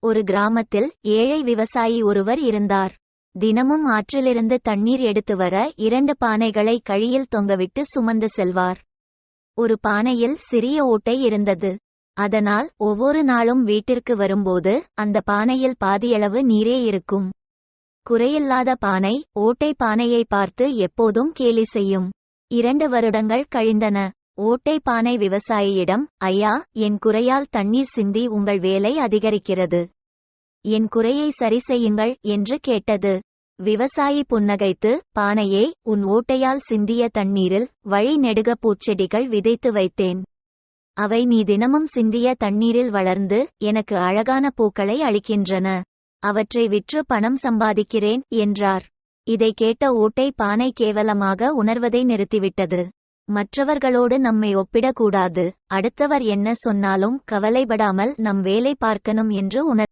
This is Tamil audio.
ஒரு கிராமத்தில் ஏழை விவசாயி ஒருவர் இருந்தார். தினமும் ஆற்றிலிருந்து தண்ணீர் எடுத்து வர 2 பானைகளை கழியில் தொங்கவிட்டு சுமந்து செல்வார். ஒரு பானையில் சிறிய ஓட்டை இருந்தது. அதனால் ஒவ்வொரு நாளும் வீட்டிற்கு வரும்போது அந்த பானையில் பாதியளவு நீரே இருக்கும். குறையில்லாத பானை ஓட்டை பானையை பார்த்து எப்போதும் கேலி செய்யும். 2 வருடங்கள் கழிந்தன. ஓட்டை பானை விவசாயியிடம், ஐயா, என் குறையால் தண்ணீர் சிந்தி உங்கள் வேலை அதிகரிக்கிறது. என் குறையை சரி செய்யுங்கள் என்று கேட்டது. விவசாயி புன்னகைத்து, பானையே, உன் ஓட்டையால் சிந்திய தண்ணீரில் வழி நெடுக பூச்செடிகள் விதைத்து வைத்தேன். அவை நீ தினமும் சிந்திய தண்ணீரில் வளர்ந்து எனக்கு அழகான பூக்களை அளிக்கின்றன. அவற்றை விற்று பணம் சம்பாதிக்கிறேன் என்றார். இதை கேட்ட ஓட்டை பானை கேவலமாக உணர்வதை நிறுத்திவிட்டது. மற்றவர்களோடு நம்மை ஒப்பிடக்கூடாது, அடுத்தவர் என்ன சொன்னாலும் கவலைப்படாமல் நம் வேலை பார்க்கணும் என்று உணர்ந்தது.